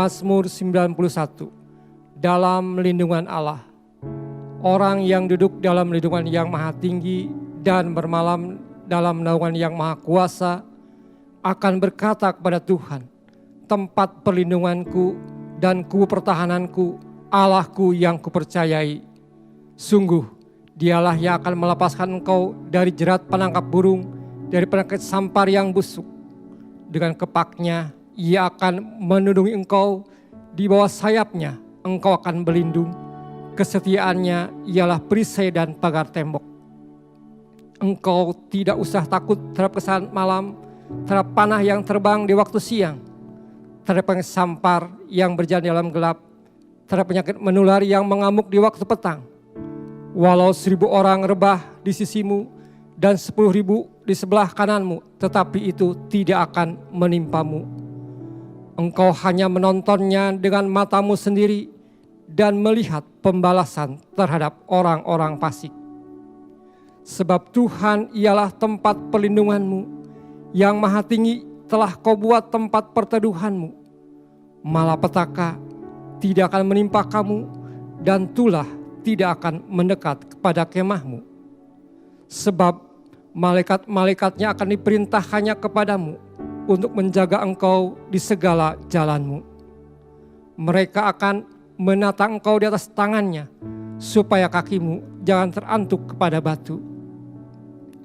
Mazmur 91. Dalam lindungan Allah. Orang yang duduk dalam lindungan yang maha tinggi dan bermalam dalam naungan yang maha kuasa akan berkata kepada Tuhan, tempat perlindunganku dan kubu pertahananku, Allahku yang kupercayai. Sungguh, dialah yang akan melepaskan engkau dari jerat penangkap burung, dari penyakit sampar yang busuk. Dengan kepaknya, ia akan melindungi engkau, di bawah sayapnya engkau akan berlindung. Kesetiaannya ialah perisai dan pagar tembok. Engkau tidak usah takut terhadap kesan malam, terhadap panah yang terbang di waktu siang, terhadap penyakit sampar yang berjalan dalam gelap, terhadap penyakit menular yang mengamuk di waktu petang. Walau 1.000 orang rebah di sisimu dan 10.000 di sebelah kananmu, tetapi itu tidak akan menimpamu. Engkau hanya menontonnya dengan matamu sendiri dan melihat pembalasan terhadap orang-orang fasik. Sebab Tuhan ialah tempat perlindunganmu, yang maha tinggi telah kau buat tempat perteduhanmu. Malapetaka tidak akan menimpa kamu, dan tulah tidak akan mendekat kepada kemahmu. Sebab malaikat-malaikatnya akan diperintahkannya kepadamu untuk menjaga engkau di segala jalanmu. Mereka akan menata engkau di atas tangannya, supaya kakimu jangan terantuk kepada batu.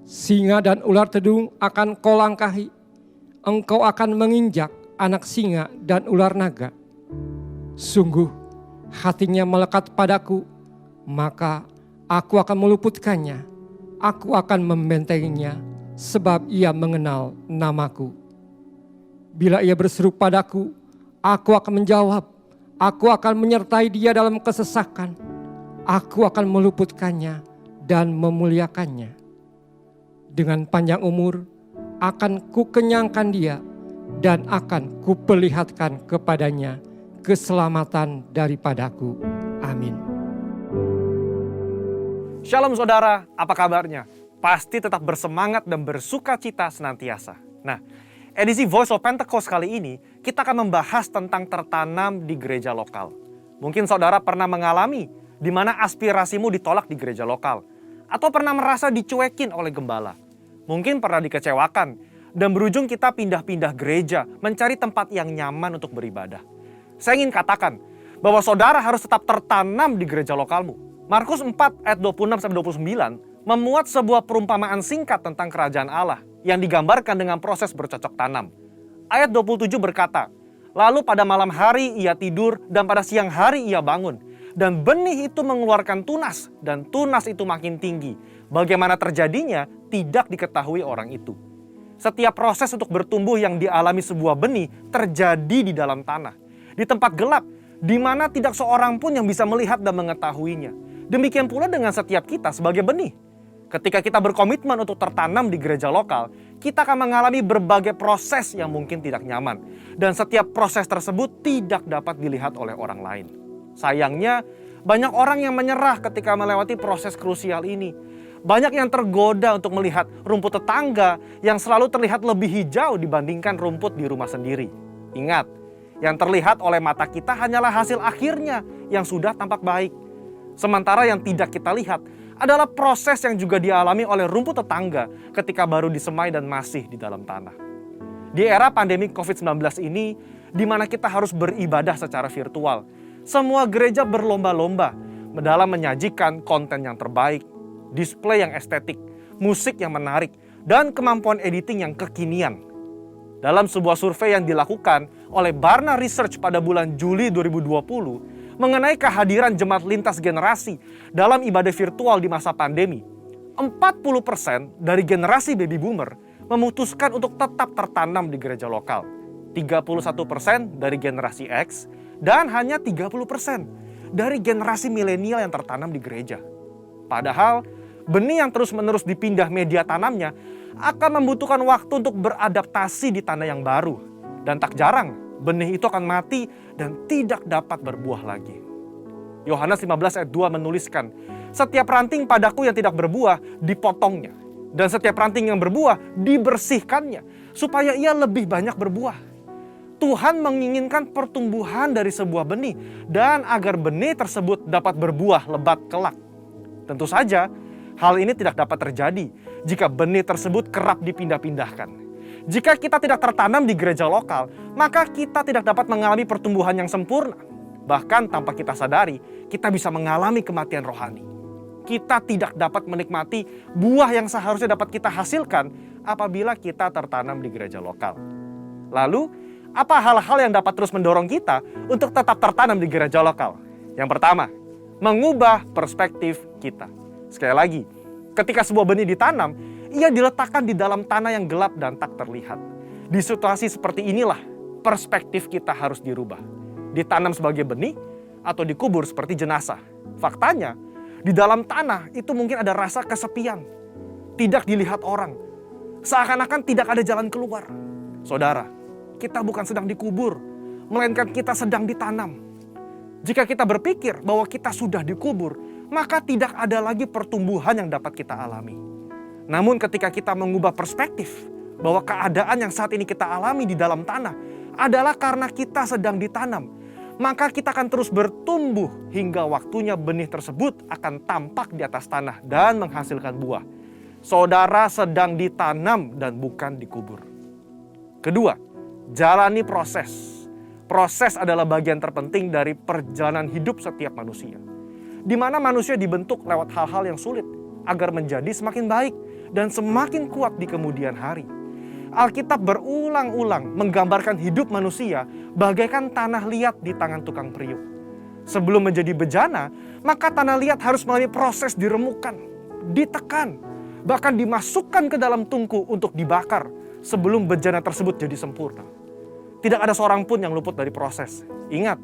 Singa dan ular tedung akan kau langkahi, engkau akan menginjak anak singa dan ular naga. Sungguh, hatinya melekat padaku, maka aku akan meluputkannya, aku akan membentenginya, sebab ia mengenal namaku. Bila ia berseru padaku, aku akan menjawab, aku akan menyertai dia dalam kesesakan, aku akan meluputkannya dan memuliakannya. Dengan panjang umur akan kukenyangkan dia, dan akan kuperlihatkan kepadanya keselamatan daripadaku. Amin. Shalom saudara, apa kabarnya? Pasti tetap bersemangat dan bersuka cita senantiasa. Nah, edisi Voice of Pentecost kali ini, kita akan membahas tentang tertanam di gereja lokal. Mungkin saudara pernah mengalami di mana aspirasimu ditolak di gereja lokal, atau pernah merasa dicuekin oleh gembala. Mungkin pernah dikecewakan, dan berujung kita pindah-pindah gereja, mencari tempat yang nyaman untuk beribadah. Saya ingin katakan bahwa saudara harus tetap tertanam di gereja lokalmu. Markus 4 ayat 26-29 memuat sebuah perumpamaan singkat tentang kerajaan Allah yang digambarkan dengan proses bercocok tanam. Ayat 27 berkata, lalu pada malam hari ia tidur dan pada siang hari ia bangun. Dan benih itu mengeluarkan tunas dan tunas itu makin tinggi. Bagaimana terjadinya tidak diketahui orang itu. Setiap proses untuk bertumbuh yang dialami sebuah benih terjadi di dalam tanah. Di tempat gelap, di mana tidak seorang pun yang bisa melihat dan mengetahuinya. Demikian pula dengan setiap kita sebagai benih. Ketika kita berkomitmen untuk tertanam di gereja lokal, kita akan mengalami berbagai proses yang mungkin tidak nyaman. Dan setiap proses tersebut tidak dapat dilihat oleh orang lain. Sayangnya, banyak orang yang menyerah ketika melewati proses krusial ini. Banyak yang tergoda untuk melihat rumput tetangga yang selalu terlihat lebih hijau dibandingkan rumput di rumah sendiri. Ingat, yang terlihat oleh mata kita hanyalah hasil akhirnya yang sudah tampak baik. Sementara yang tidak kita lihat adalah proses yang juga dialami oleh rumput tetangga ketika baru disemai dan masih di dalam tanah. Di era pandemi COVID-19 ini, di mana kita harus beribadah secara virtual, semua gereja berlomba-lomba dalam menyajikan konten yang terbaik, display yang estetik, musik yang menarik, dan kemampuan editing yang kekinian. Dalam sebuah survei yang dilakukan oleh Barna Research pada bulan Juli 2020 mengenai kehadiran jemaat lintas generasi dalam ibadah virtual di masa pandemi, 40% dari generasi baby boomer memutuskan untuk tetap tertanam di gereja lokal, 31% dari generasi X, dan hanya 30% dari generasi milenial yang tertanam di gereja. Padahal, benih yang terus-menerus dipindah media tanamnya akan membutuhkan waktu untuk beradaptasi di tanah yang baru. Dan tak jarang, benih itu akan mati dan tidak dapat berbuah lagi. Yohanes 15 ayat 2 menuliskan, setiap ranting padaku yang tidak berbuah dipotongnya. Dan setiap ranting yang berbuah dibersihkannya, supaya ia lebih banyak berbuah. Tuhan menginginkan pertumbuhan dari sebuah benih dan agar benih tersebut dapat berbuah lebat kelak. Tentu saja, hal ini tidak dapat terjadi jika benih tersebut kerap dipindah-pindahkan. Jika kita tidak tertanam di gereja lokal, maka kita tidak dapat mengalami pertumbuhan yang sempurna. Bahkan tanpa kita sadari, kita bisa mengalami kematian rohani. Kita tidak dapat menikmati buah yang seharusnya dapat kita hasilkan apabila kita tertanam di gereja lokal. Lalu, apa hal-hal yang dapat terus mendorong kita untuk tetap tertanam di gereja lokal? Yang pertama, mengubah perspektif kita. Sekali lagi, ketika sebuah benih ditanam, ia diletakkan di dalam tanah yang gelap dan tak terlihat. Di situasi seperti inilah, perspektif kita harus dirubah. Ditanam sebagai benih atau dikubur seperti jenazah. Faktanya, di dalam tanah itu mungkin ada rasa kesepian. Tidak dilihat orang. Seakan-akan tidak ada jalan keluar. Saudara, kita bukan sedang dikubur, melainkan kita sedang ditanam. Jika kita berpikir bahwa kita sudah dikubur, maka tidak ada lagi pertumbuhan yang dapat kita alami. Namun ketika kita mengubah perspektif bahwa keadaan yang saat ini kita alami di dalam tanah adalah karena kita sedang ditanam, maka kita akan terus bertumbuh hingga waktunya benih tersebut akan tampak di atas tanah dan menghasilkan buah. Saudara sedang ditanam dan bukan dikubur. Kedua, jalani proses. Proses adalah bagian terpenting dari perjalanan hidup setiap manusia. Di mana manusia dibentuk lewat hal-hal yang sulit agar menjadi semakin baik dan semakin kuat di kemudian hari. Alkitab berulang-ulang menggambarkan hidup manusia bagaikan tanah liat di tangan tukang periuk. Sebelum menjadi bejana, maka tanah liat harus melalui proses diremukan, ditekan, bahkan dimasukkan ke dalam tungku untuk dibakar sebelum bejana tersebut jadi sempurna. Tidak ada seorang pun yang luput dari proses. Ingat,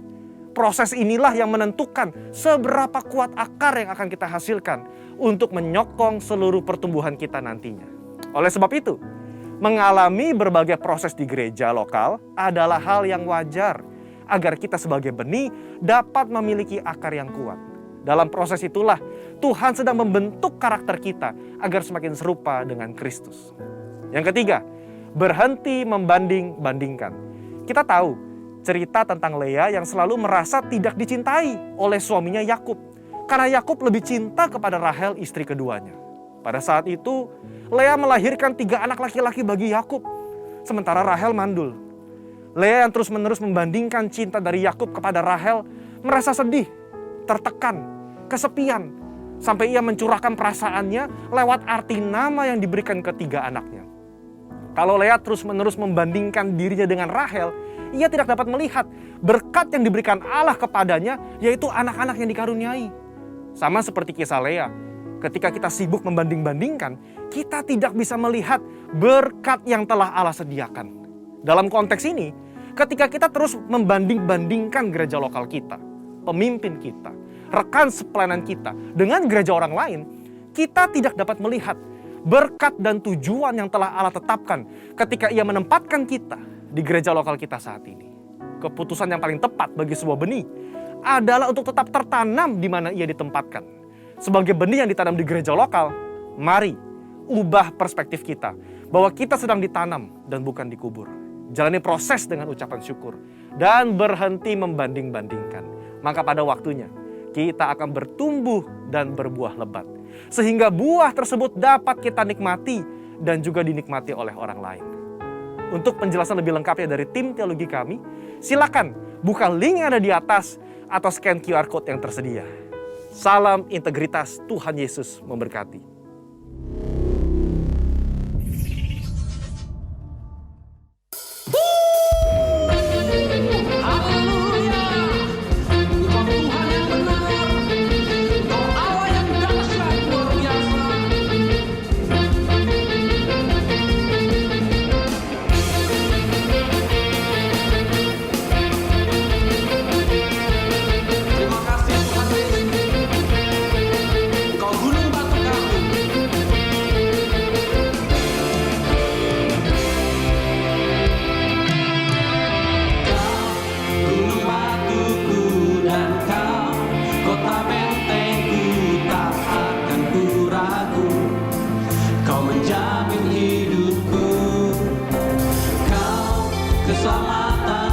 proses inilah yang menentukan seberapa kuat akar yang akan kita hasilkan untuk menyokong seluruh pertumbuhan kita nantinya. Oleh sebab itu, mengalami berbagai proses di gereja lokal adalah hal yang wajar agar kita sebagai benih dapat memiliki akar yang kuat. Dalam proses itulah Tuhan sedang membentuk karakter kita agar semakin serupa dengan Kristus. Yang ketiga, berhenti membanding-bandingkan. Kita tahu cerita tentang Lea yang selalu merasa tidak dicintai oleh suaminya Yakub. Karena Yakub lebih cinta kepada Rahel, istri keduanya. Pada saat itu, Lea melahirkan 3 anak laki-laki bagi Yakub, sementara Rahel mandul. Lea yang terus-menerus membandingkan cinta dari Yakub kepada Rahel merasa sedih, tertekan, kesepian, sampai ia mencurahkan perasaannya lewat arti nama yang diberikan ketiga anaknya. Kalau Lea terus-menerus membandingkan dirinya dengan Rahel, ia tidak dapat melihat berkat yang diberikan Allah kepadanya, yaitu anak-anak yang dikaruniai. Sama seperti kisah Lea, ketika kita sibuk membanding-bandingkan, kita tidak bisa melihat berkat yang telah Allah sediakan. Dalam konteks ini, ketika kita terus membanding-bandingkan gereja lokal kita, pemimpin kita, rekan sepelayanan kita dengan gereja orang lain, kita tidak dapat melihat berkat dan tujuan yang telah Allah tetapkan ketika ia menempatkan kita di gereja lokal kita saat ini. Keputusan yang paling tepat bagi sebuah benih adalah untuk tetap tertanam di mana ia ditempatkan. Sebagai benih yang ditanam di gereja lokal, mari ubah perspektif kita bahwa kita sedang ditanam dan bukan dikubur. Jalani proses dengan ucapan syukur dan berhenti membanding-bandingkan. Maka pada waktunya kita akan bertumbuh dan berbuah lebat. Sehingga buah tersebut dapat kita nikmati dan juga dinikmati oleh orang lain. Untuk penjelasan lebih lengkapnya dari tim teologi kami, silakan buka link yang ada di atas atau scan QR Code yang tersedia. Salam integritas, Tuhan Yesus memberkati. Keselamatan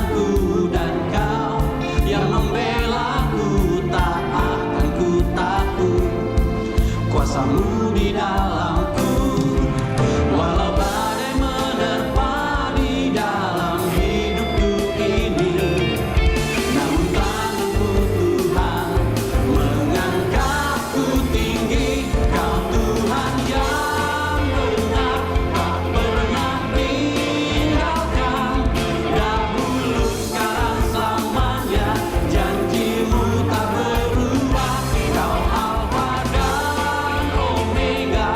kuasa-Mu di dalamku. Walau badai menerpa di dalam hidupku ini, namun tangan-Mu Tuhan mengangkatku tinggi. Kau Tuhan yang benar, tak pernah tinggalkan. Dahulu, sekarang, selamanya, janji-Mu tak berubah. Kau Alfa dan Omega,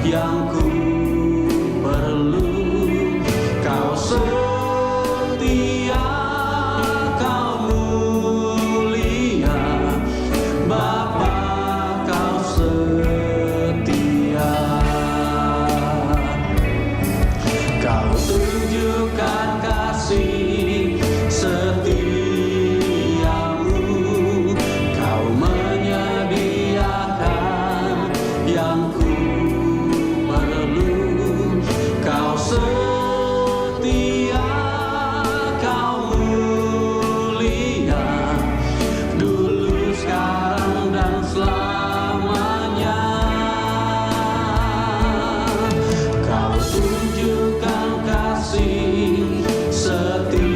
yang ku perlu. Kau setia, kau mulia, Bapa kau setia. Kau tunjukkan kasih setiamu, kau menyediakan yang ku perlu. Kau setia, kau mulia, dulu, sekarang, dan selamanya. Kau tunjukkan kasih setiamu,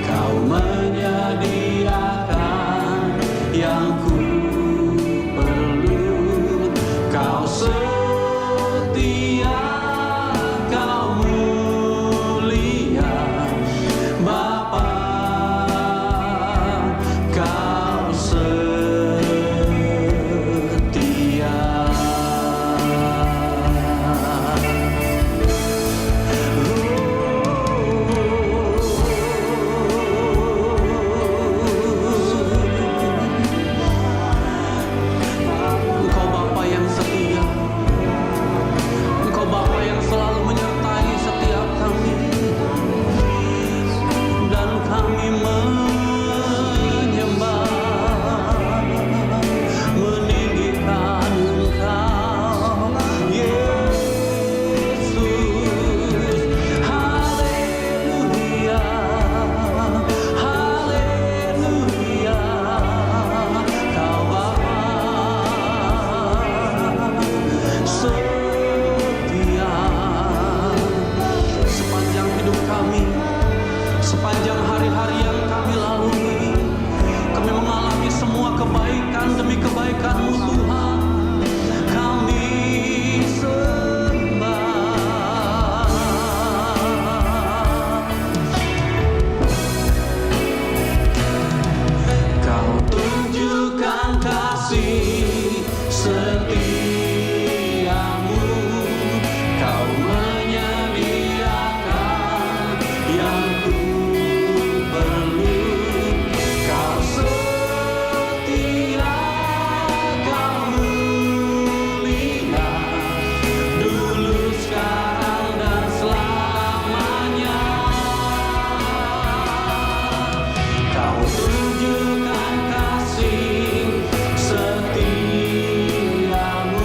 kau menyediakan yang ku perlu. Kau setia, kau mulia, Bapa kau setia. Engkau Bapa yang setia, Engkau Bapa yang selalu menyertai setiap kami, dan kami menyembah, meninggikan Engkau, Yesus. Haleluya, haleluya, Kau Bapa setia. Sepanjang hidup kami, sepanjang hari-hari yang kami lalui, kami mengalami semua kebaikan demi kebaikan-Mu Tuhan. Kami sembah. Kau tunjukkan kasih setiamu, kau menyediakan yang ku perlu. Kau setia, kau mulia, dulu, sekarang, dan selamanya. Kau tunjukkan kasih setiamu,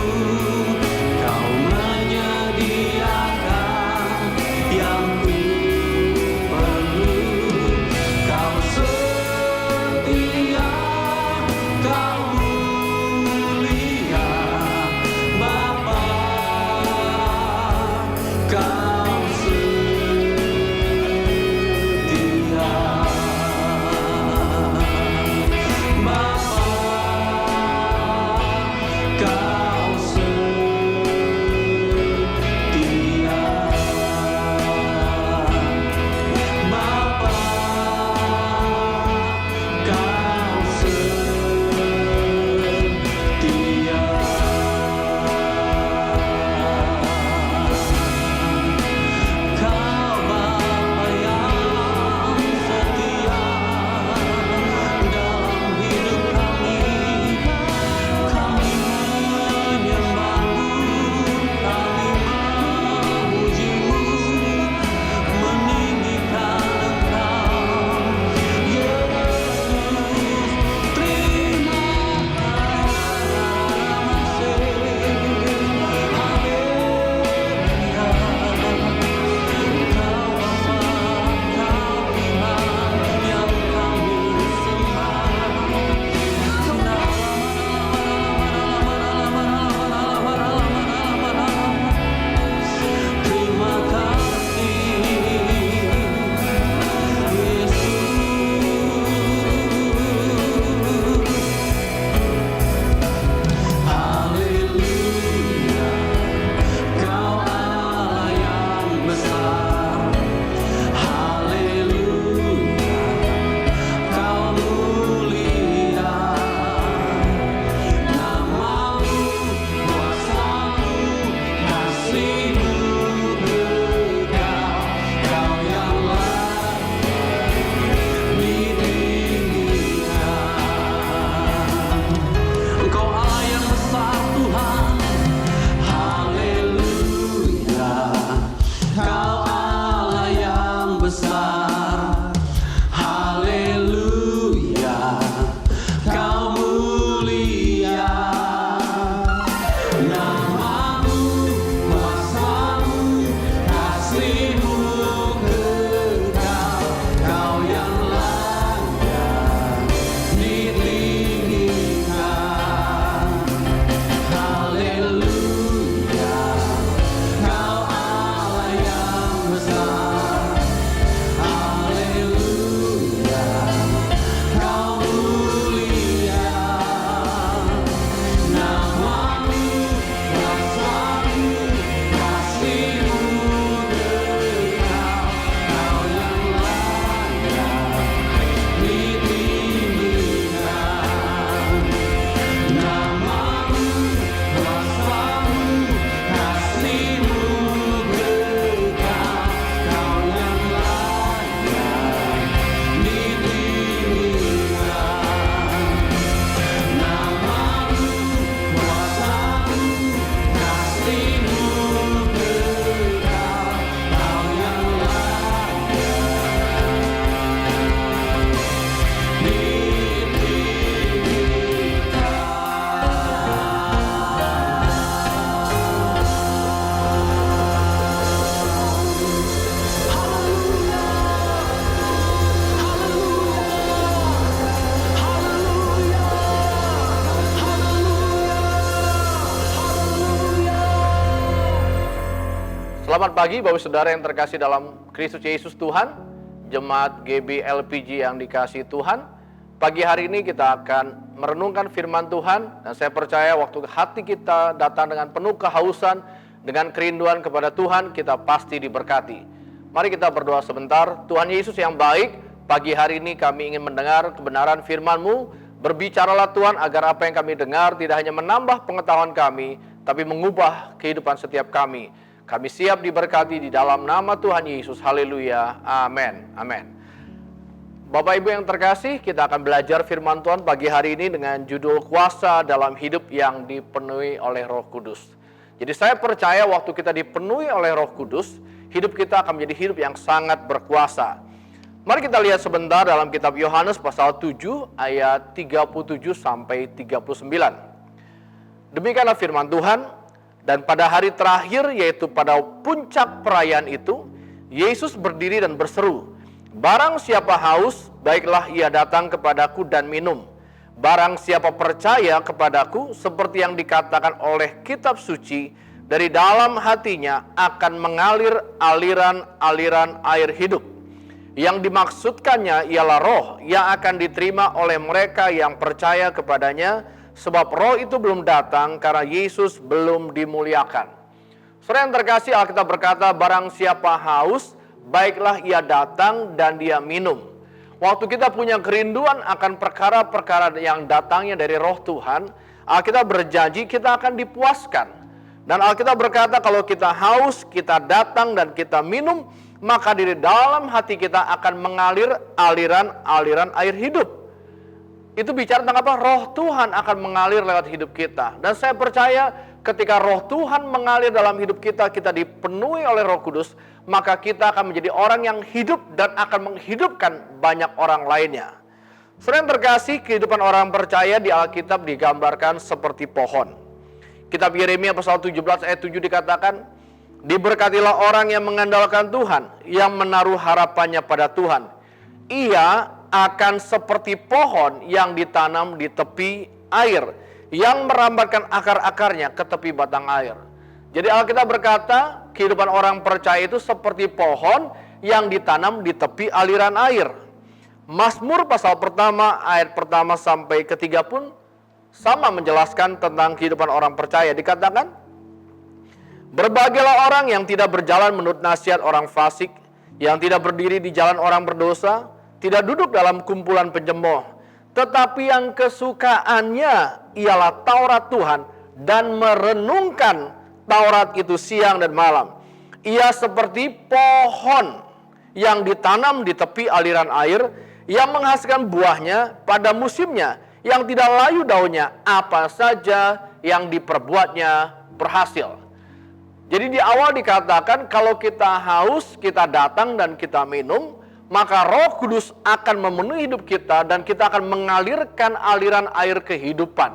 Selamat pagi Bapak Saudara yang terkasih dalam Kristus Yesus Tuhan, Jemaat GB LPG yang dikasihi Tuhan. Pagi hari ini kita akan merenungkan firman Tuhan, dan saya percaya waktu hati kita datang dengan penuh kehausan, dengan kerinduan kepada Tuhan, kita pasti diberkati. Mari kita berdoa sebentar. Tuhan Yesus yang baik, pagi hari ini kami ingin mendengar kebenaran firman-Mu. Berbicaralah Tuhan agar apa yang kami dengar tidak hanya menambah pengetahuan kami, tapi mengubah kehidupan setiap kami. Kami siap diberkati di dalam nama Tuhan Yesus. Haleluya. Amin. Amin. Bapak Ibu yang terkasih, kita akan belajar firman Tuhan pagi hari ini dengan judul kuasa dalam hidup yang dipenuhi oleh Roh Kudus. Jadi saya percaya waktu kita dipenuhi oleh Roh Kudus, hidup kita akan menjadi hidup yang sangat berkuasa. Mari kita lihat sebentar dalam kitab Yohanes pasal 7 ayat 37 sampai 39. Demikianlah firman Tuhan. Dan pada hari terakhir, yaitu pada puncak perayaan itu, Yesus berdiri dan berseru, "Barang siapa haus, baiklah ia datang kepadaku dan minum. Barang siapa percaya kepadaku, seperti yang dikatakan oleh kitab suci, dari dalam hatinya akan mengalir aliran-aliran air hidup." Yang dimaksudkannya ialah roh yang akan diterima oleh mereka yang percaya kepadanya, sebab roh itu belum datang karena Yesus belum dimuliakan. Saudara yang terkasih, Alkitab berkata, barang siapa haus, baiklah ia datang dan dia minum. Waktu kita punya kerinduan akan perkara-perkara yang datangnya dari roh Tuhan, Alkitab berjanji kita akan dipuaskan. Dan Alkitab berkata kalau kita haus, kita datang dan kita minum, maka di dalam hati kita akan mengalir aliran-aliran air hidup. Itu bicara tentang apa? Roh Tuhan akan mengalir lewat hidup kita. Dan saya percaya ketika roh Tuhan mengalir dalam hidup kita, kita dipenuhi oleh Roh Kudus, maka kita akan menjadi orang yang hidup dan akan menghidupkan banyak orang lainnya. Saudara yang terkasih, kehidupan orang percaya di Alkitab digambarkan seperti pohon. Kitab Yeremia pasal 17 ayat 7 dikatakan, "Diberkatilah orang yang mengandalkan Tuhan, yang menaruh harapannya pada Tuhan. Ia akan seperti pohon yang ditanam di tepi air, yang merambatkan akar-akarnya ke tepi batang air." Jadi Alkitab berkata, kehidupan orang percaya itu seperti pohon yang ditanam di tepi aliran air. Mazmur pasal pertama, ayat pertama sampai ketiga pun sama menjelaskan tentang kehidupan orang percaya. Dikatakan, "Berbahagialah orang yang tidak berjalan menurut nasihat orang fasik, yang tidak berdiri di jalan orang berdosa, tidak duduk dalam kumpulan pencemooh, tetapi yang kesukaannya ialah Taurat Tuhan, dan merenungkan Taurat itu siang dan malam. Ia seperti pohon yang ditanam di tepi aliran air, yang menghasilkan buahnya pada musimnya, yang tidak layu daunnya, apa saja yang diperbuatnya berhasil." Jadi di awal dikatakan kalau kita haus, kita datang dan kita minum, maka Roh Kudus akan memenuhi hidup kita dan kita akan mengalirkan aliran air kehidupan.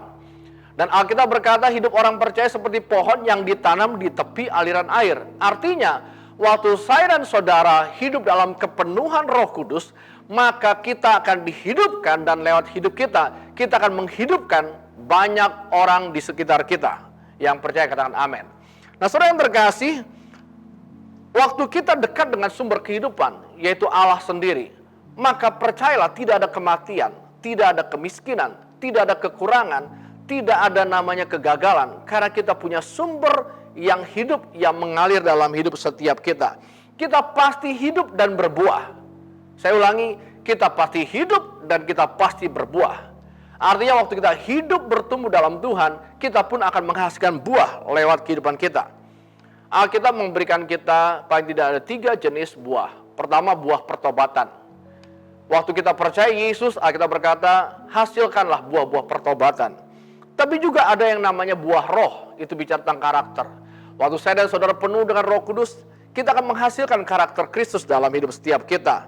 Dan Alkitab berkata hidup orang percaya seperti pohon yang ditanam di tepi aliran air. Artinya, waktu saya dan saudara hidup dalam kepenuhan Roh Kudus, maka kita akan dihidupkan, dan lewat hidup kita akan menghidupkan banyak orang di sekitar kita. Yang percaya katakan amin. Nah, saudara yang terkasih, waktu kita dekat dengan sumber kehidupan, yaitu Allah sendiri, maka percayalah tidak ada kematian, tidak ada kemiskinan, tidak ada kekurangan, tidak ada namanya kegagalan, karena kita punya sumber yang hidup yang mengalir dalam hidup setiap kita. Kita pasti hidup dan berbuah. Saya ulangi, kita pasti hidup dan kita pasti berbuah. Artinya waktu kita hidup bertumbuh dalam Tuhan, kita pun akan menghasilkan buah lewat kehidupan kita. Alkitab memberikan kita paling tidak ada 3 jenis buah. Pertama, buah pertobatan. Waktu kita percaya Yesus, Alkitab berkata, hasilkanlah buah-buah pertobatan. Tapi juga ada yang namanya buah roh, itu bicara tentang karakter. Waktu saya dan saudara penuh dengan Roh Kudus, kita akan menghasilkan karakter Kristus dalam hidup setiap kita.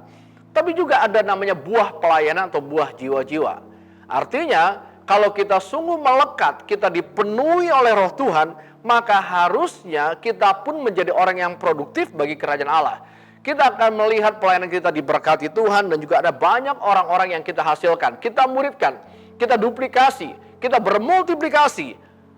Tapi juga ada namanya buah pelayanan atau buah jiwa-jiwa. Artinya, kalau kita sungguh melekat, kita dipenuhi oleh Roh Tuhan, maka harusnya kita pun menjadi orang yang produktif bagi kerajaan Allah. Kita akan melihat pelayanan kita diberkati Tuhan, dan juga ada banyak orang-orang yang kita hasilkan, kita muridkan, kita duplikasi, kita bermultiplikasi,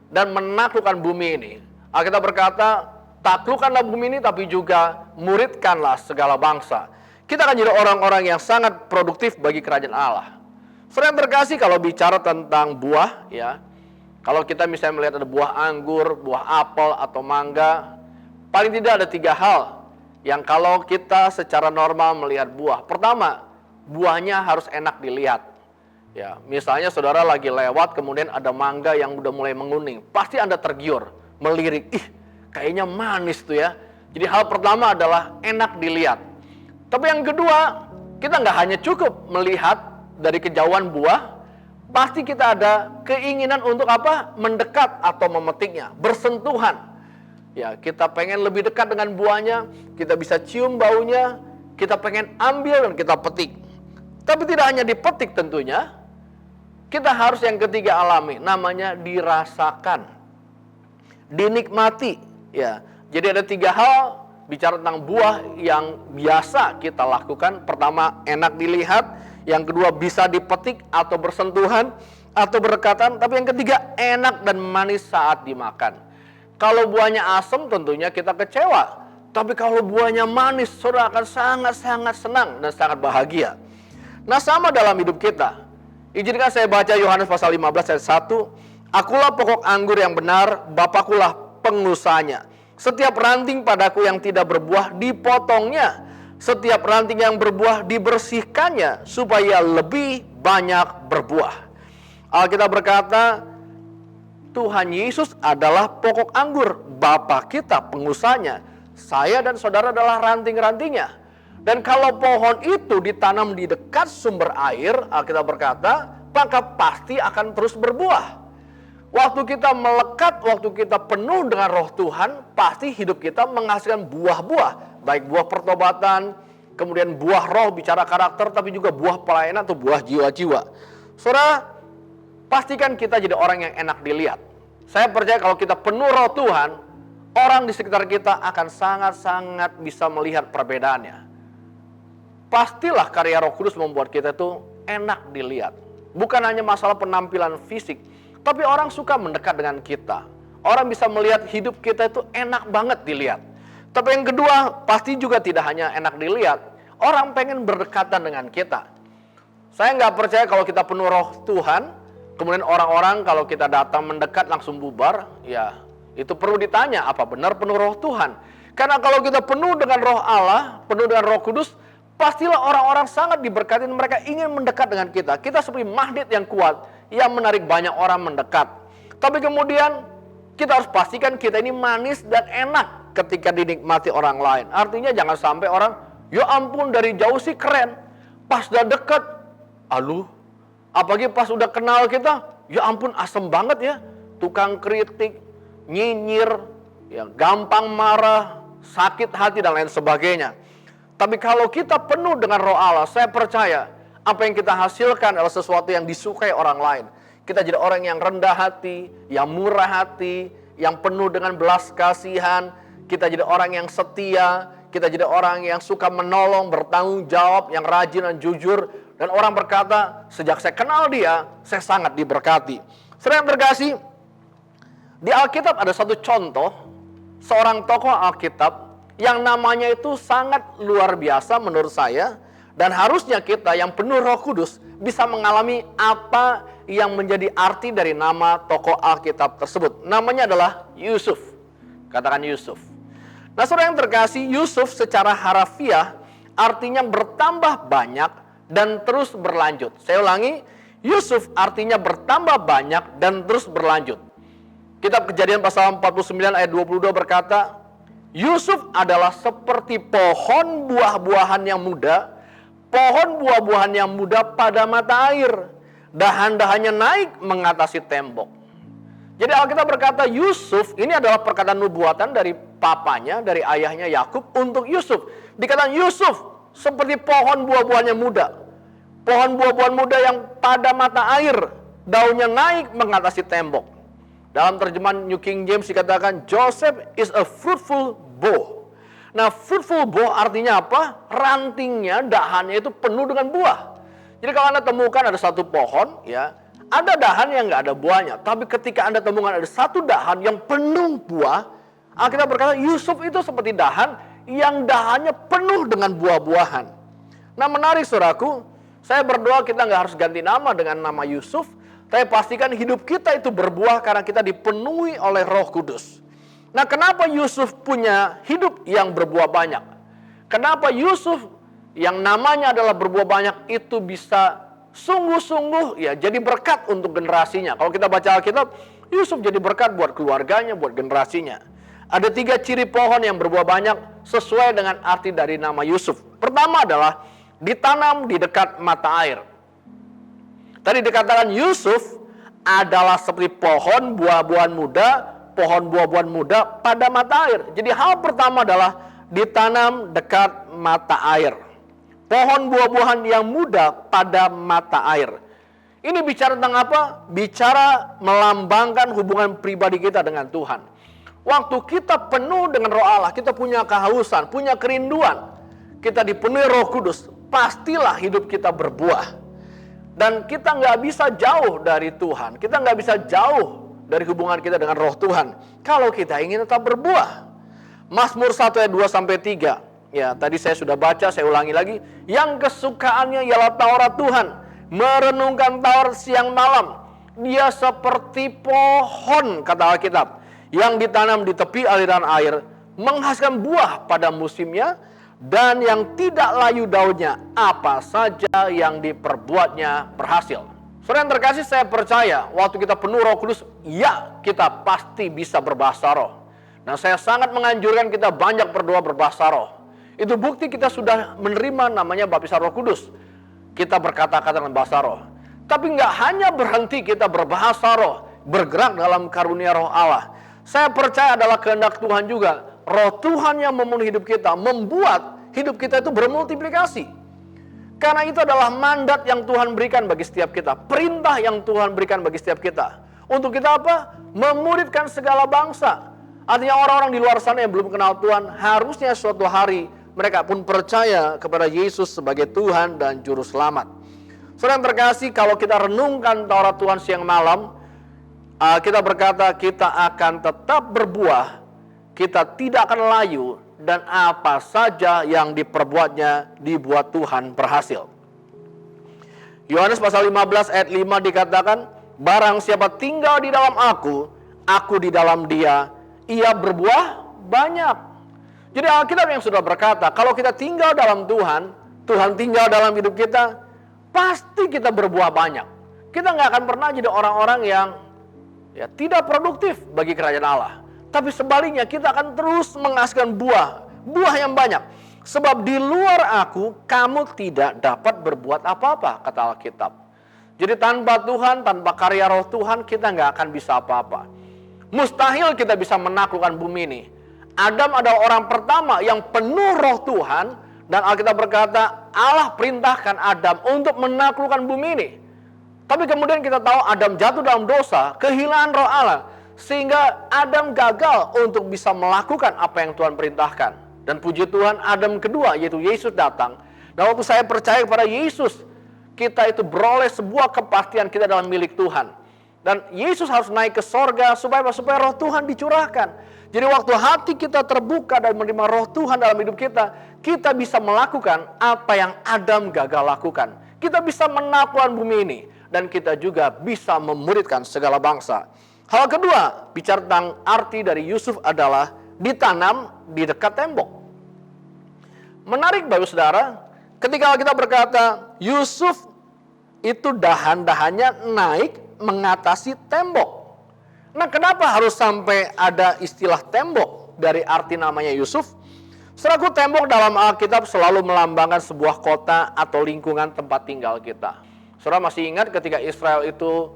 dan menaklukkan bumi ini. Alkitab berkata, taklukkanlah bumi ini, tapi juga muridkanlah segala bangsa. Kita akan jadi orang-orang yang sangat produktif bagi kerajaan Allah. Saudara yang terkasih, kalau bicara tentang buah, ya, kalau kita misalnya melihat ada buah anggur, buah apel, atau mangga, paling tidak ada 3 hal yang kalau kita secara normal melihat buah. Pertama, buahnya harus enak dilihat. Ya, misalnya saudara lagi lewat, kemudian ada mangga yang udah mulai menguning, pasti Anda tergiur, melirik, ih, kayaknya manis tuh ya. Jadi hal pertama adalah enak dilihat. Tapi yang kedua, kita nggak hanya cukup melihat dari kejauhan buah, pasti kita ada keinginan untuk apa? Mendekat atau memetiknya, bersentuhan. Ya, kita pengen lebih dekat dengan buahnya, kita bisa cium baunya, kita pengen ambil dan kita petik. Tapi tidak hanya dipetik tentunya, kita harus yang ketiga alami, namanya dirasakan, dinikmati. Ya, jadi ada 3 hal bicara tentang buah yang biasa kita lakukan. Pertama, enak dilihat. Yang kedua, bisa dipetik atau bersentuhan atau berdekatan. Tapi yang ketiga, enak dan manis saat dimakan. Kalau buahnya asam tentunya kita kecewa. Tapi kalau buahnya manis, saudara akan sangat-sangat senang dan sangat bahagia. Nah, sama dalam hidup kita. Izinkan saya baca Yohanes pasal 15 ayat 1. Akulah pokok anggur yang benar, Bapakulah pengusahanya. Setiap ranting padaku yang tidak berbuah dipotongnya. Setiap ranting yang berbuah dibersihkannya supaya lebih banyak berbuah. Alkitab berkata, Tuhan Yesus adalah pokok anggur, Bapa kita pengusahanya. Saya dan saudara adalah ranting-rantingnya. Dan kalau pohon itu ditanam di dekat sumber air, Alkitab berkata, maka pasti akan terus berbuah. Waktu kita melekat, waktu kita penuh dengan roh Tuhan, pasti hidup kita menghasilkan buah-buah. Baik buah pertobatan, kemudian buah roh bicara karakter, tapi juga buah pelayanan atau buah jiwa-jiwa. Saudara, pastikan kita jadi orang yang enak dilihat. Saya percaya kalau kita penuh roh Tuhan, orang di sekitar kita akan sangat-sangat bisa melihat perbedaannya. Pastilah karya Roh Kudus membuat kita itu enak dilihat. Bukan hanya masalah penampilan fisik, tapi orang suka mendekat dengan kita. Orang bisa melihat hidup kita itu enak banget dilihat. Tapi yang kedua, pasti juga tidak hanya enak dilihat. Orang pengen berdekatan dengan kita. Saya nggak percaya kalau kita penuh roh Tuhan, kemudian orang-orang kalau kita datang mendekat langsung bubar. Ya, itu perlu ditanya, apa benar penuh roh Tuhan? Karena kalau kita penuh dengan roh Allah, penuh dengan Roh Kudus, pastilah orang-orang sangat diberkati, mereka ingin mendekat dengan kita. Kita seperti magnet yang kuat, yang menarik banyak orang mendekat. Tapi kemudian kita harus pastikan kita ini manis dan enak ketika dinikmati orang lain. Artinya jangan sampai orang, ya ampun dari jauh sih keren, pas udah dekat, aluh. Apalagi pas udah kenal kita, ya ampun asem banget ya. Tukang kritik, nyinyir, ya gampang marah, sakit hati dan lain sebagainya. Tapi kalau kita penuh dengan roh Allah, saya percaya apa yang kita hasilkan adalah sesuatu yang disukai orang lain. Kita jadi orang yang rendah hati, yang murah hati, yang penuh dengan belas kasihan. Kita jadi orang yang setia, kita jadi orang yang suka menolong, bertanggung jawab, yang rajin dan jujur. Dan orang berkata, sejak saya kenal dia, saya sangat diberkati. Saudara yang terkasih, di Alkitab ada satu contoh, seorang tokoh Alkitab, yang namanya itu sangat luar biasa menurut saya. Dan harusnya kita yang penuh Roh Kudus bisa mengalami apa yang menjadi arti dari nama tokoh Alkitab tersebut. Namanya adalah Yusuf. Katakan Yusuf. Nah saudara yang terkasih, Yusuf secara harafiah artinya bertambah banyak dan terus berlanjut. Saya ulangi, Yusuf artinya bertambah banyak dan terus berlanjut. Kitab Kejadian pasal 49 ayat 22 berkata, Yusuf adalah seperti pohon buah-buahan yang muda, pohon buah-buahan yang muda pada mata air. Dahan-dahannya naik mengatasi tembok. Jadi Alkitab berkata Yusuf, ini adalah perkataan nubuatan dari papanya, dari ayahnya Yakub untuk Yusuf. Dikatakan Yusuf seperti pohon buah-buahannya muda. Pohon buah-buahan muda yang pada mata air, daunnya naik mengatasi tembok. Dalam terjemahan New King James dikatakan Joseph is a fruitful bough. Nah, fruitful bough artinya apa? Rantingnya, dahannya itu penuh dengan buah. Jadi kalau Anda temukan ada satu pohon, ya, ada dahan yang nggak ada buahnya. Tapi ketika Anda temukan ada satu dahan yang penuh buah, Alkitab berkata Yusuf itu seperti dahan yang dahannya penuh dengan buah-buahan. Nah menarik saudaraku, saya berdoa kita nggak harus ganti nama dengan nama Yusuf, tapi pastikan hidup kita itu berbuah karena kita dipenuhi oleh Roh Kudus. Nah kenapa Yusuf punya hidup yang berbuah banyak? Kenapa Yusuf yang namanya adalah berbuah banyak itu bisa sungguh-sungguh ya jadi berkat untuk generasinya? Kalau kita baca Alkitab, Yusuf jadi berkat buat keluarganya, buat generasinya. Ada 3 ciri pohon yang berbuah banyak sesuai dengan arti dari nama Yusuf. Pertama adalah ditanam di dekat mata air. Tadi dikatakan Yusuf adalah seperti pohon buah-buahan muda pada mata air. Jadi hal pertama adalah ditanam dekat mata air. Pohon buah-buahan yang muda pada mata air. Ini bicara tentang apa? Bicara melambangkan hubungan pribadi kita dengan Tuhan. Waktu kita penuh dengan Roh Allah, kita punya kehausan, punya kerinduan, kita dipenuhi Roh Kudus, pastilah hidup kita berbuah. Dan kita nggak bisa jauh dari Tuhan, kita nggak bisa jauh dari hubungan kita dengan Roh Tuhan kalau kita ingin tetap berbuah. Mazmur 1 ayat 2-3. Ya, tadi saya sudah baca, saya ulangi lagi. Yang kesukaannya ialah Taurat Tuhan, merenungkan Taurat siang malam. Dia seperti pohon, kata Alkitab, yang ditanam di tepi aliran air, menghasilkan buah pada musimnya, dan yang tidak layu daunnya, apa saja yang diperbuatnya berhasil. Saudara yang terkasih, saya percaya waktu kita penuh Roh Kudus, ya kita pasti bisa berbahasa roh. Nah saya sangat menganjurkan kita banyak berdoa berbahasa roh. Itu bukti kita sudah menerima namanya baptisan Roh Kudus. Kita berkata-kata dengan bahasa roh. Tapi nggak hanya berhenti kita berbahasa roh, bergerak dalam karunia Roh Allah. Saya percaya adalah kehendak Tuhan juga. Roh Tuhan yang memenuhi hidup kita, membuat hidup kita itu bermultiplikasi. Karena itu adalah mandat yang Tuhan berikan bagi setiap kita. Perintah yang Tuhan berikan bagi setiap kita. Untuk kita apa? Memuridkan segala bangsa. Artinya orang-orang di luar sana yang belum kenal Tuhan, harusnya suatu hari mereka pun percaya kepada Yesus sebagai Tuhan dan Juru Selamat. Saudara yang terkasih, kalau kita renungkan Taurat Tuhan siang malam, kita berkata kita akan tetap berbuah, kita tidak akan layu, dan apa saja yang diperbuatnya dibuat Tuhan berhasil. Yohanes pasal 15 ayat 5 dikatakan, barang siapa tinggal di dalam aku di dalam dia, ia berbuah banyak. Jadi Alkitab yang sudah berkata, kalau kita tinggal dalam Tuhan, Tuhan tinggal dalam hidup kita, pasti kita berbuah banyak. Kita nggak akan pernah jadi orang-orang yang tidak produktif bagi kerajaan Allah. Tapi sebaliknya kita akan terus menghasilkan buah yang banyak. Sebab di luar aku kamu tidak dapat berbuat apa-apa, kata Alkitab. Jadi tanpa Tuhan, tanpa karya Roh Tuhan, kita nggak akan bisa apa-apa. Mustahil kita bisa menaklukkan bumi ini. Adam adalah orang pertama yang penuh Roh Tuhan, dan Alkitab berkata Allah perintahkan Adam untuk menaklukkan bumi ini. Tapi kemudian kita tahu Adam jatuh dalam dosa, kehilangan Roh Allah, sehingga Adam gagal untuk bisa melakukan apa yang Tuhan perintahkan. Dan puji Tuhan, Adam kedua yaitu Yesus datang. Dan waktu saya percaya kepada Yesus, kita itu beroleh sebuah kepastian kita dalam milik Tuhan. Dan Yesus harus naik ke sorga supaya Roh Tuhan dicurahkan. Jadi waktu hati kita terbuka dan menerima Roh Tuhan dalam hidup kita, kita bisa melakukan apa yang Adam gagal lakukan. Kita bisa menaklukkan bumi ini. Dan kita juga bisa memuridkan segala bangsa. Hal kedua, bicara tentang arti dari Yusuf adalah ditanam di dekat tembok. Menarik Bapak Saudara, ketika kita berkata Yusuf itu dahan-dahannya naik mengatasi tembok. Nah kenapa harus sampai ada istilah tembok dari arti namanya Yusuf? Selaku tembok dalam Alkitab selalu melambangkan sebuah kota atau lingkungan tempat tinggal kita. Saudara masih ingat ketika Israel itu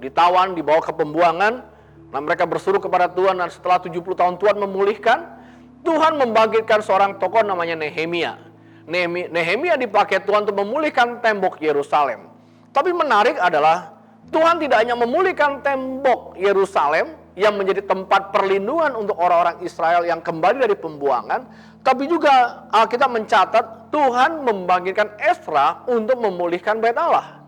ditawan, dibawa ke pembuangan. Nah mereka berseru kepada Tuhan, dan setelah 70 tahun Tuhan memulihkan, Tuhan membangkitkan seorang tokoh namanya Nehemia. Nehemia dipakai Tuhan untuk memulihkan tembok Yerusalem. Tapi menarik adalah Tuhan tidak hanya memulihkan tembok Yerusalem yang menjadi tempat perlindungan untuk orang-orang Israel yang kembali dari pembuangan, tapi juga Alkitab mencatat Tuhan membangkitkan Ezra untuk memulihkan bait Allah.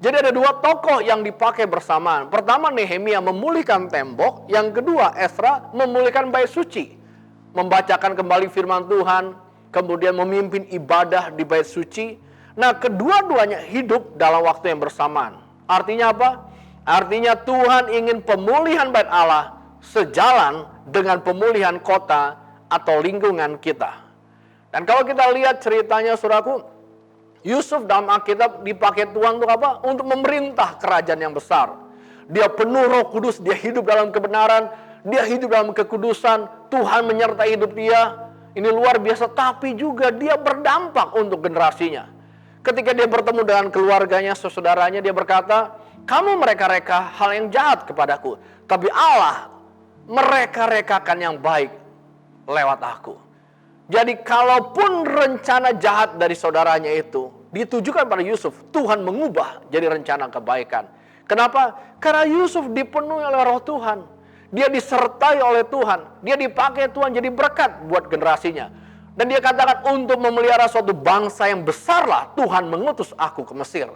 Jadi ada dua tokoh yang dipakai bersamaan. Pertama Nehemia memulihkan tembok, yang kedua Ezra memulihkan bait suci. Membacakan kembali firman Tuhan, kemudian memimpin ibadah di bait suci. Nah, kedua-duanya hidup dalam waktu yang bersamaan. Artinya apa? Artinya Tuhan ingin pemulihan bait Allah sejalan dengan pemulihan kota atau lingkungan kita. Dan kalau kita lihat ceritanya saudaraku, Yusuf dalam Alkitab dipakai Tuhan untuk apa? Untuk memerintah kerajaan yang besar. Dia penuh Roh Kudus, dia hidup dalam kebenaran, dia hidup dalam kekudusan, Tuhan menyertai hidup dia. Ini luar biasa, tapi juga dia berdampak untuk generasinya. Ketika dia bertemu dengan keluarganya, saudaranya, dia berkata, kamu mereka-reka hal yang jahat kepadaku, tapi Allah mereka-rekakan yang baik lewat aku. Jadi kalaupun rencana jahat dari saudaranya itu ditujukan pada Yusuf, Tuhan mengubah jadi rencana kebaikan. Kenapa? Karena Yusuf dipenuhi oleh Roh Tuhan. Dia disertai oleh Tuhan. Dia dipakai Tuhan jadi berkat buat generasinya. Dan dia katakan, untuk memelihara suatu bangsa yang besarlah Tuhan mengutus aku ke Mesir.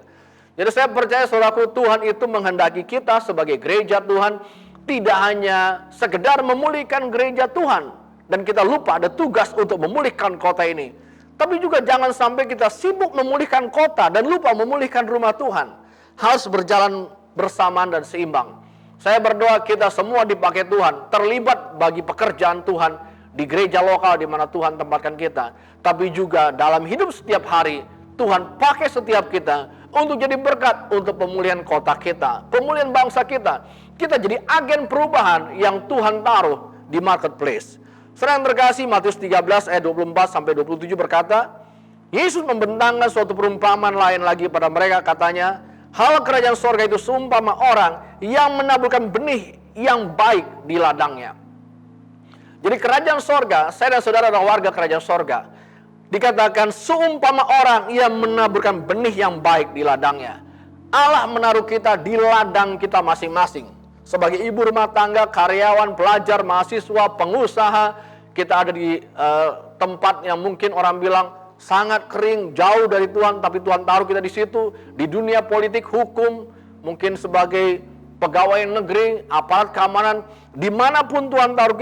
Jadi saya percaya saudaraku, Tuhan itu menghendaki kita sebagai gereja Tuhan tidak hanya sekedar memulihkan gereja Tuhan, dan kita lupa ada tugas untuk memulihkan kota ini. Tapi juga jangan sampai kita sibuk memulihkan kota dan lupa memulihkan rumah Tuhan. Harus berjalan bersamaan dan seimbang. Saya berdoa kita semua dipakai Tuhan, terlibat bagi pekerjaan Tuhan di gereja lokal di mana Tuhan tempatkan kita. Tapi juga dalam hidup setiap hari, Tuhan pakai setiap kita untuk jadi berkat untuk pemulihan kota kita, pemulihan bangsa kita. Kita jadi agen perubahan yang Tuhan taruh di marketplace. Saudara yang terkasih, Matius 13 ayat 24 sampai 27 berkata, Yesus membentangkan suatu perumpamaan lain lagi pada mereka, katanya, hal kerajaan sorga itu seumpama orang yang menaburkan benih yang baik di ladangnya. Jadi kerajaan sorga, saya dan saudara adalah warga kerajaan sorga. Dikatakan seumpama orang yang menaburkan benih yang baik di ladangnya. Allah menaruh kita di ladang kita masing-masing. Sebagai ibu rumah tangga, karyawan, pelajar, mahasiswa, pengusaha, kita ada di tempat yang mungkin orang bilang sangat kering, jauh dari Tuhan, tapi Tuhan taruh kita di situ. Di dunia politik, hukum, mungkin sebagai pegawai negeri, aparat keamanan, dimanapun Tuhan taruh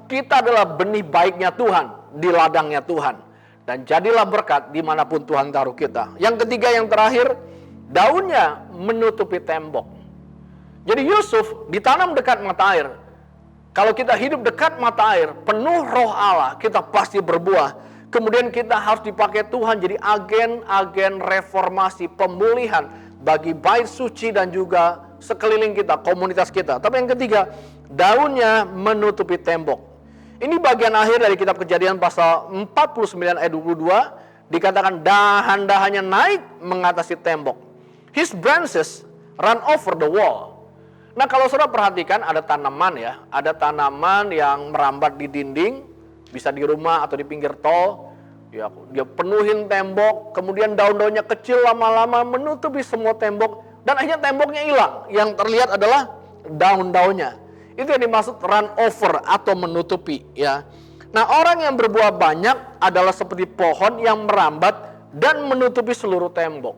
kita adalah benih baiknya Tuhan, di ladangnya Tuhan. Dan jadilah berkat dimanapun Tuhan taruh kita. Yang ketiga, yang terakhir, daunnya menutupi tembok. Jadi Yusuf ditanam dekat mata air. Kalau kita hidup dekat mata air, penuh Roh Allah, kita pasti berbuah. Kemudian kita harus dipakai Tuhan jadi agen-agen reformasi, pemulihan bagi bait suci dan juga sekeliling kita, komunitas kita. Tapi yang ketiga, daunnya menutupi tembok. Ini bagian akhir dari kitab Kejadian pasal 49 ayat 22, dikatakan dahan-dahannya naik mengatasi tembok. His branches run over the wall. Nah, kalau saudara perhatikan ada tanaman ya, ada tanaman yang merambat di dinding, bisa di rumah atau di pinggir tol, ya, dia penuhin tembok, kemudian daun-daunnya kecil lama-lama menutupi semua tembok, dan akhirnya temboknya hilang, yang terlihat adalah daun-daunnya. Itu yang dimaksud run over atau menutupi ya. Nah, orang yang berbuah banyak adalah seperti pohon yang merambat dan menutupi seluruh tembok.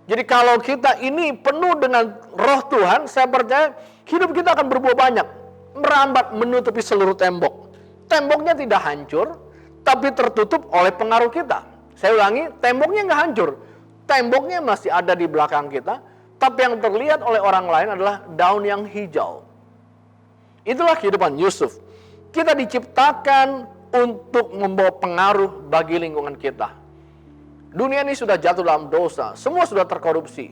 Jadi kalau kita ini penuh dengan Roh Tuhan, saya percaya hidup kita akan berbuah banyak. Merambat menutupi seluruh tembok. Temboknya tidak hancur, tapi tertutup oleh pengaruh kita. Saya ulangi, temboknya nggak hancur. Temboknya masih ada di belakang kita, tapi yang terlihat oleh orang lain adalah daun yang hijau. Itulah kehidupan Yusuf. Kita diciptakan untuk membawa pengaruh bagi lingkungan kita. Dunia ini sudah jatuh dalam dosa, semua sudah terkorupsi.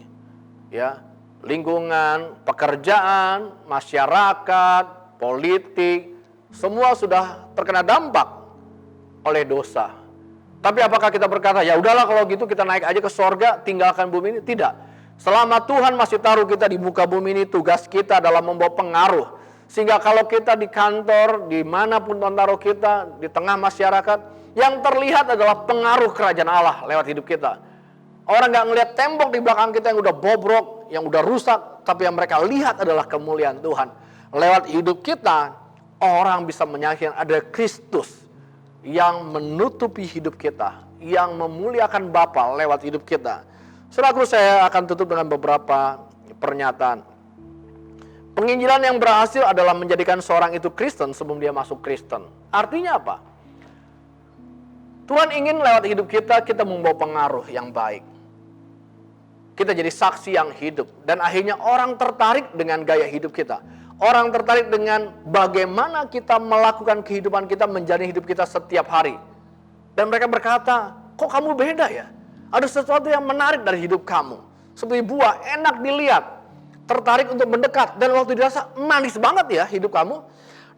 Ya, lingkungan, pekerjaan, masyarakat, politik, semua sudah terkena dampak oleh dosa. Tapi apakah kita berkata, ya udahlah kalau gitu kita naik aja ke sorga, tinggalkan bumi ini? Tidak. Selama Tuhan masih taruh kita di muka bumi ini, tugas kita adalah membawa pengaruh. Sehingga kalau kita di kantor, dimanapun Tuhan taruh kita, di tengah masyarakat, yang terlihat adalah pengaruh kerajaan Allah lewat hidup kita. Orang gak ngelihat tembok di belakang kita yang udah bobrok, yang udah rusak, tapi yang mereka lihat adalah kemuliaan Tuhan. Lewat hidup kita, orang bisa menyaksikan ada Kristus yang menutupi hidup kita, yang memuliakan Bapa lewat hidup kita. Saudaraku, saya akan tutup dengan beberapa pernyataan. Penginjilan yang berhasil adalah menjadikan seorang itu Kristen sebelum dia masuk Kristen. Artinya apa? Tuhan ingin lewat hidup kita membawa pengaruh yang baik. Kita jadi saksi yang hidup. Dan akhirnya orang tertarik dengan gaya hidup kita. Orang tertarik dengan bagaimana kita melakukan kehidupan kita, menjalani hidup kita setiap hari. Dan mereka berkata, kok kamu beda ya? Ada sesuatu yang menarik dari hidup kamu. Seperti buah, enak dilihat. Tertarik untuk mendekat. Dan waktu dirasa, manis banget ya hidup kamu.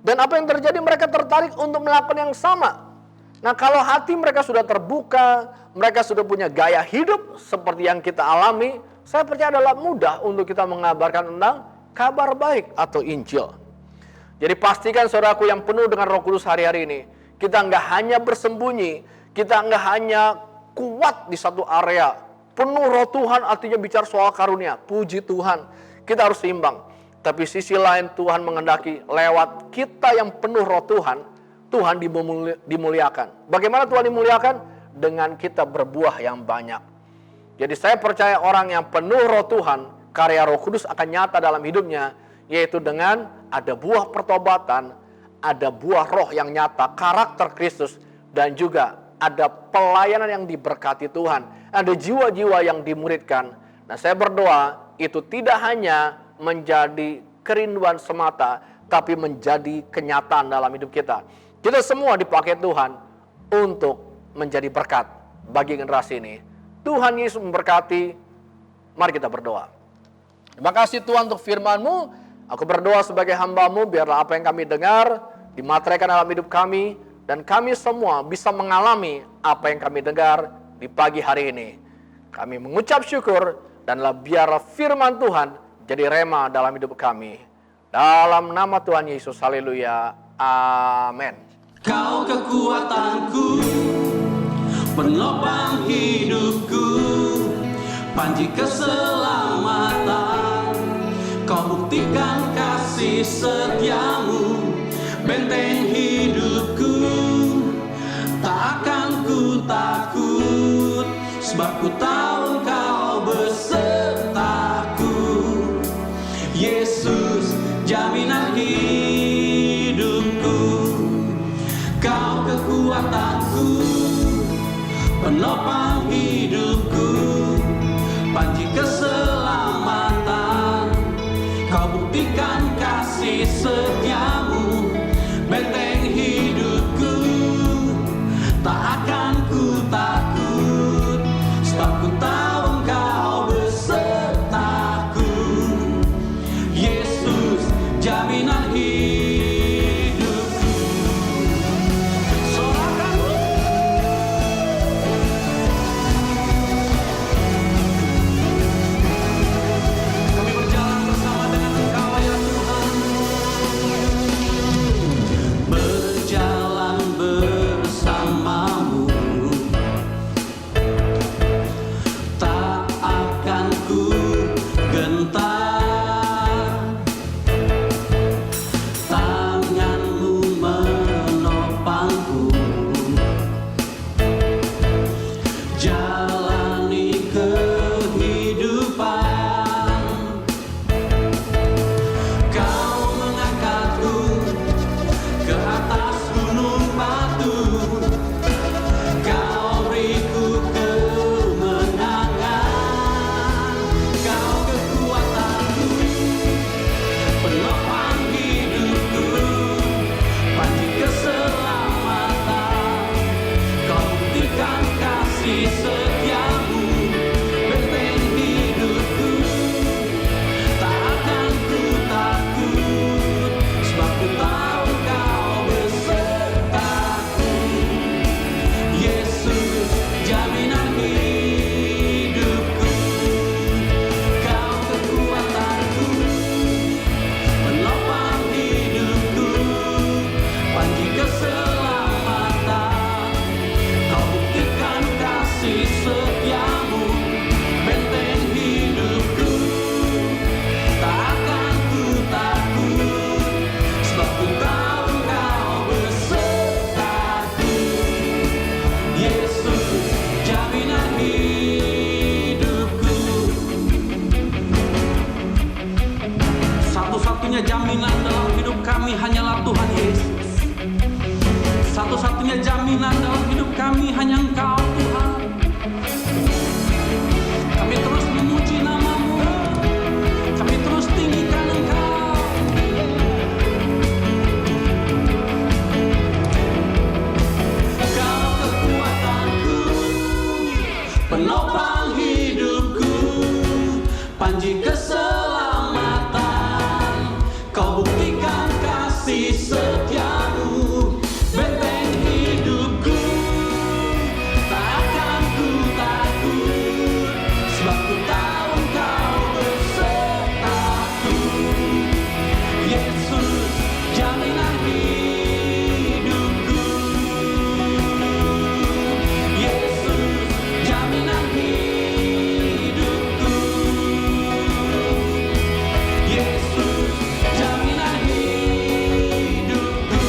Dan apa yang terjadi? Mereka tertarik untuk melakukan yang sama. Nah, kalau hati mereka sudah terbuka, mereka sudah punya gaya hidup seperti yang kita alami, saya percaya adalah mudah untuk kita mengabarkan tentang kabar baik atau Injil. Jadi pastikan saudaraku yang penuh dengan Roh Kudus hari-hari ini, kita nggak hanya bersembunyi, kita nggak hanya kuat di satu area. Penuh Roh Tuhan artinya bicara soal karunia, puji Tuhan. Kita harus seimbang. Tapi sisi lain Tuhan mengendaki lewat kita yang penuh Roh Tuhan, Tuhan dimuliakan. Bagaimana Tuhan dimuliakan? Dengan kita berbuah yang banyak. Jadi saya percaya orang yang penuh Roh Tuhan, karya Roh Kudus akan nyata dalam hidupnya, yaitu dengan ada buah pertobatan, ada buah roh yang nyata, karakter Kristus, dan juga ada pelayanan yang diberkati Tuhan, ada jiwa-jiwa yang dimuridkan. Nah, saya berdoa itu tidak hanya menjadi kerinduan semata, tapi menjadi kenyataan dalam hidup kita. Kita semua dipakai Tuhan untuk menjadi berkat bagi generasi ini. Tuhan Yesus memberkati. Mari kita berdoa. Terima kasih Tuhan untuk firman-Mu. Aku berdoa sebagai hamba-Mu, biarlah apa yang kami dengar dimateraikan dalam hidup kami, dan kami semua bisa mengalami apa yang kami dengar di pagi hari ini. Kami mengucap syukur, dan biarlah firman Tuhan jadi rema dalam hidup kami. Dalam nama Tuhan Yesus, haleluya, amin. Kau kekuatanku, penopang hidupku, panji keselamatan. Kau buktikan kasih setiamu, benteng hidupku. Tak akan ku takut, sebab ku tahu Kau besertaku. Yesus, jaminan hidupku. Kau kekuatanku, penopang hidupku, panji keselamatan. Kau buktikan kasih setiamu, benteng hidupku. Tak akan ku takut, sebab ku tahu Kau besertaku. Yesus, jaminan hidupku. Sorakan. Kami berjalan bersama dengan Engkau ya Tuhan. kami hanyalah Tuhan Yesus. Satu-satunya jaminan dalam hidup kami hanya Engkau Tuhan. Kami terus memuji nama-Mu, kami terus tinggikan Engkau. Kau kekuatanku, penopang hidupku, panji keselamatan. Kau buktikan kasih setia-Mu, benteng hidupku. Tak akan ku takut, sebab ku tahu Engkau besertaku. Yesus, jaminan hidupku. Yesus, jaminan hidupku. Yesus, jaminan hidupku.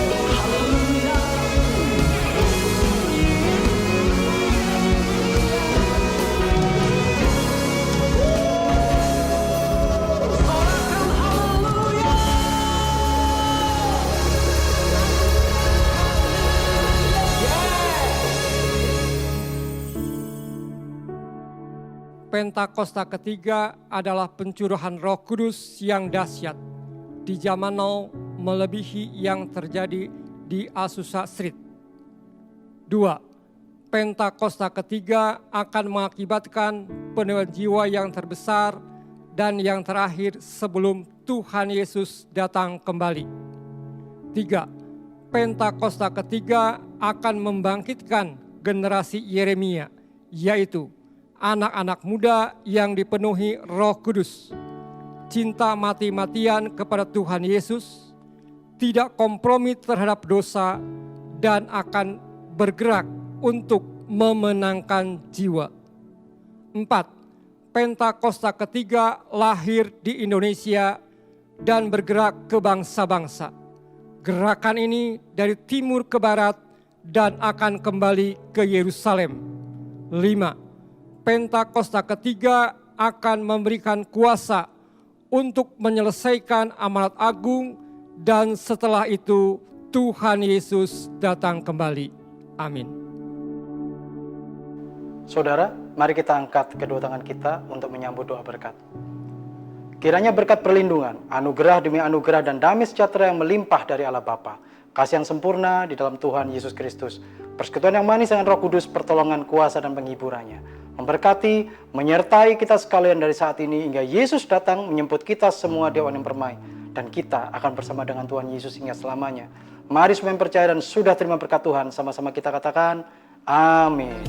Haleluya. Sorakan haleluya. Pentakosta ketiga adalah pencurahan Roh Kudus yang dahsyat di zaman now melebihi yang terjadi di Azusa Street. 2. Pentakosta ketiga akan mengakibatkan penuaian jiwa yang terbesar dan yang terakhir sebelum Tuhan Yesus datang kembali. 3. Pentakosta ketiga akan membangkitkan generasi Yeremia, yaitu anak-anak muda yang dipenuhi Roh Kudus, cinta mati-matian kepada Tuhan Yesus, tidak kompromi terhadap dosa, dan akan bergerak untuk memenangkan jiwa. 4. Pentakosta ketiga lahir di Indonesia dan bergerak ke bangsa-bangsa. Gerakan ini dari timur ke barat dan akan kembali ke Yerusalem. 5. Pentakosta ketiga akan memberikan kuasa untuk menyelesaikan amanat agung dan setelah itu Tuhan Yesus datang kembali. Amin. Saudara, mari kita angkat kedua tangan kita untuk menyambut doa berkat. Kiranya berkat perlindungan, anugerah demi anugerah dan damai sejahtera yang melimpah dari Allah Bapa, kasih yang sempurna di dalam Tuhan Yesus Kristus, persekutuan yang manis dengan Roh Kudus, pertolongan, kuasa dan penghiburannya, memberkati, menyertai kita sekalian dari saat ini hingga Yesus datang menjemput kita semua di awan yang permai, dan kita akan bersama dengan Tuhan Yesus hingga selamanya. Mari semua yang percaya dan sudah terima berkat Tuhan, sama-sama kita katakan, amin.